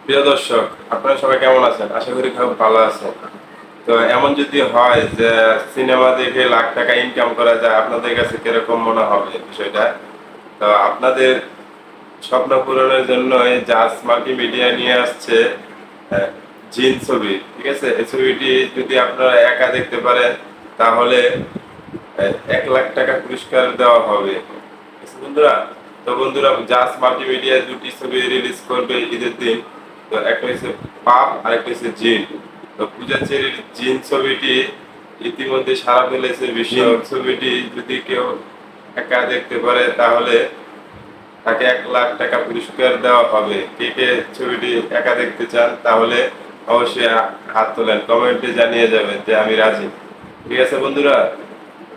প্রিয় দর্শক, আপনারা সবাই কেমন আছেন? আশা করি খুব ভালো আছেন। তো এমন যদি হয় যে সিনেমা দেখে লাখ টাকা ইনকাম করা যায়, আপনাদের কাছে কিরকম মনে হবে বিষয়টা? তো আপনাদের স্বপ্ন পূরণের জন্য এই জাজ মাল্টিমিডিয়া নিয়ে আসছে আহ, জিন ছবি। ঠিক আছে, এই ছবিটি যদি আপনারা একা দেখতে পারেন তাহলে 1 লাখ টাকা পুরস্কার দেওয়া হবে। ঠিক আছে বন্ধুরা, তো বন্ধুরা জাজ মাল্টিমিডিয়া দুটি ছবি রিলিজ করবে ঈদের দিন। তো একটা হচ্ছে পাপ আর একটা হচ্ছে জিন। তো পূজা চেরির জিন ছবিটি ইতিমধ্যে সারা ফেলেছে বিশ্ব। ছবিটি যদি কেউ একা দেখতে পারে তাহলে তাকে 1 লাখ টাকা পুরস্কার দেওয়া হবে। কে কে ছবিটি একা দেখতে চান তাহলে অবশ্যই হাত তোলেন, কমেন্টে জানিয়ে যাবেন যে আমি রাজি। ঠিক আছে বন্ধুরা,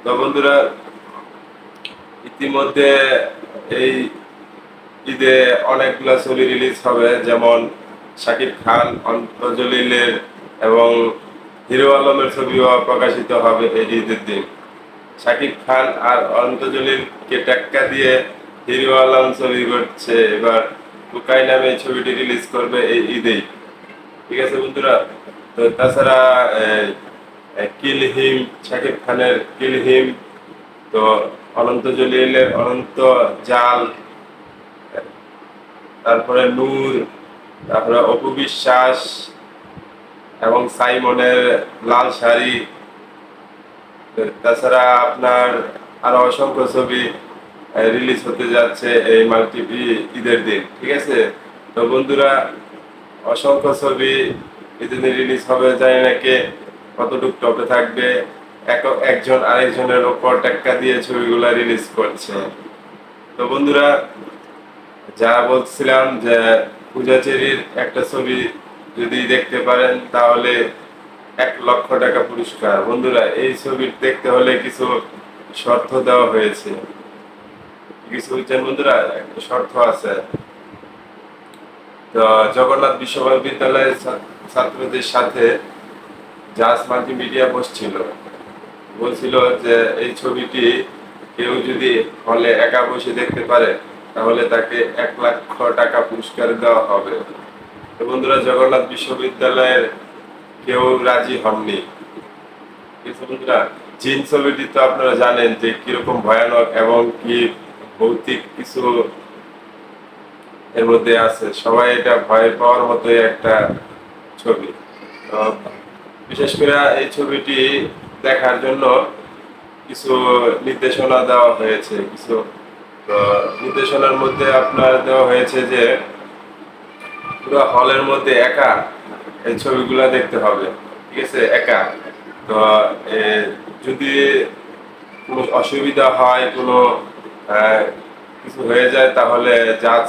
তো বন্ধুরা ইতিমধ্যে এই ঈদে অনেকগুলো ছবি রিলিজ হবে, যেমন শাকিব খান, অন্তর্জলিলের এবং হিরো আলমের ছবিও প্রকাশিত হবে এই ঈদের দিন। শাকিব খান আর অন্তর্জলিলকে টেক্কা দিয়ে হিরো আলম ছবি করছে এবার। টুকাই নামে এই ছবিটি রিলিজ করবে এই ঈদেই। ঠিক আছে বন্ধুরা, তো তাছাড়া কিল হিম, শাকিব খানের কিল হিম, তো অনন্ত জলিলের অনন্ত জাল, তারপরে নূর, তারপরে অপু বিশ্বাস এবং সাইমনের লাল শাড়ি, তাছাড়া আপনার আরো অসংখ্য ছবি রিলিজ হতে যাচ্ছে এই ঈদের দিন। ঠিক আছে, তো বন্ধুরা অসংখ্য ছবি ঈদের দিন রিলিজ হবে, জানি না কে কতটুকু টপে থাকবে। একজন আরেকজনের ওপর টেক্কা দিয়ে ছবিগুলা রিলিজ করছে। তো বন্ধুরা যা বলছিলাম যে পূজা চেরির একটা ছবি যদি দেখতে পারেন তাহলে 1 লক্ষ টাকা পুরস্কার। বন্ধুরা এই ছবি দেখতে হলে কিছু শর্ত দেওয়া হয়েছে, কিছু বুঝছেন বন্ধুরা, একটা শর্ত আছে। তো জগন্নাথ বিশ্ববিদ্যালয়ের ছাত্রদের সাথে জাজ মাল্টিমিডিয়া বসছিল, বলছিল যে এই ছবিটি কেউ যদি হলে একা বসে দেখতে পারে তাহলে তাকে 1 লক্ষ টাকা পুরস্কার দেওয়া হবে। তো বন্ধুরা জগন্নাথ বিশ্ববিদ্যালয়ের কেউ রাজি হননি। ঠিক আছে বন্ধুরা, চীন ছবিটি তো আপনারা জানেন যে কিরকম ভয়ানক এবং কি ভৌতিক কিছু এর মধ্যে আছে, সবাই এটা ভয় পাওয়ার মতোই একটা ছবি। তো বিশেষ করে এই ছবিটি দেখার জন্য কিছু নির্দেশনা দেওয়া হয়েছে। কিছু নির্দেশনার মধ্যে আপনার দেওয়া হয়েছে যে পুরো হলের মধ্যে একা এই ছবিগুলা দেখতে হবে। ঠিক আছে, একা। তো যদি কোনো অসুবিধা হয়, কোনো কিছু হয়ে যায় তাহলে জাজ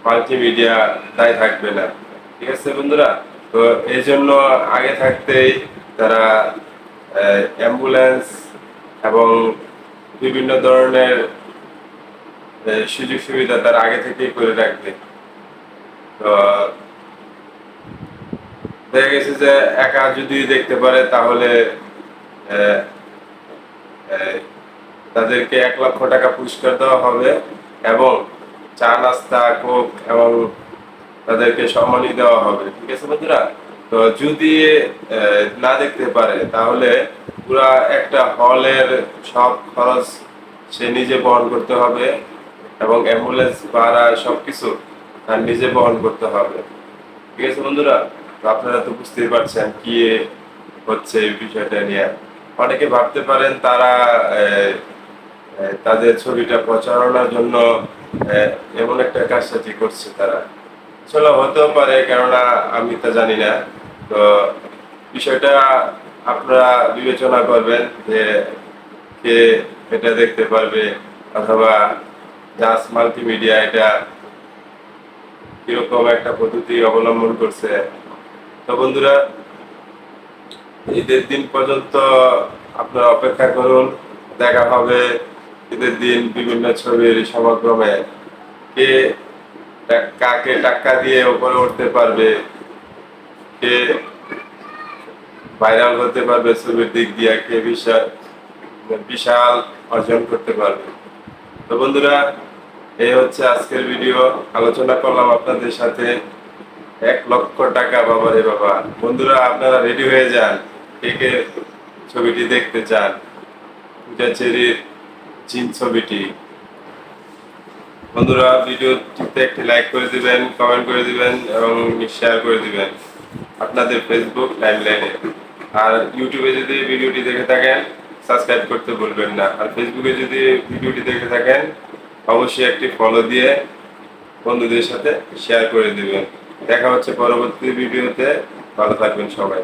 মাল্টিমিডিয়া দায়ী থাকবে না। ঠিক আছে বন্ধুরা, তো এই জন্য আগে থাকতেই তারা অ্যাম্বুলেন্স এবং বিভিন্ন ধরনের সুযোগ সুবিধা তারা আগে থেকেই করে রাখবে। তো দেখা গেছে যে একা যদি দেখতে পারে তাহলে আহ, আহ, তাদেরকে 1 লক্ষ টাকা পুরস্কার দেওয়া হবে এবং চা নাস্তা কোক এবং তাদেরকে সম্মানই দেওয়া হবে। ঠিক আছে বন্ধুরা, তো যদি না দেখতে পারে তাহলে পুরা একটা হলের সব খরচ সে নিজে বহন করতে হবে এবং অ্যাম্বুলেন্স ভাড়া সবকিছু তার নিজে বহন করতে হবে। ঠিক আছে বন্ধুরা, তো আপনারা তো বুঝতেই পারছেন কি হচ্ছে এই বিষয়টা নিয়ে। অনেকে ভাবতে পারেন তারা তাদের ছবিটা প্রচারণার জন্য এমন একটা কাজসাজি করছে তারা। আসলে হতেও পারে, কেননা আমি তা জানি না। তো বিষয়টা আপনারা বিবেচনা করবেন যে কে এটা দেখতে পারবে, অথবা জাজ মাল্টিমিডিয়া এটা কিরকম একটা পদ্ধতি অবলম্বন করছে। তো বন্ধুরা ঈদের দিন পর্যন্ত আপনারা অপেক্ষা করুন, দেখা হবে ঈদের দিন বিভিন্ন ছবির সমাগমে। কে কাকে টাক্কা দিয়ে উপরে উঠতে পারবে, কে ভাইরাল হতে পারবে ছবির দিক দিয়ে, কে বিশাল বিশাল অর্জন করতে পারবে। তো বন্ধুরা এই হচ্ছে আজকের ভিডিও, আলোচনা করলাম আপনাদের সাথে 1 লক্ষ টাকা, বাবা রে বাবা। বন্ধুরা আপনারা রেডি হয়ে যান, কে কে ছবিটি দেখতে চান, পূজা চেরির জিন ছবিটি। বন্ধুরা ভিডিওটিতে একটি লাইক করে দিবেন, কমেন্ট করে দিবেন এবং শেয়ার করে দিবেন আপনাদের ফেসবুক টাইমলাইনে। আর ইউটিউবে যদি ভিডিওটি দেখে থাকেন সাবস্ক্রাইব করতে ভুলবেন না। আর ফেসবুকে যদি ভিডিওটি দেখে থাকেন অবশ্যই একটি ফলো দিয়ে বন্ধুদের সাথে শেয়ার করে দিবেন। দেখা হচ্ছে পরবর্তী ভিডিওতে। ভালো থাকবেন সবাই।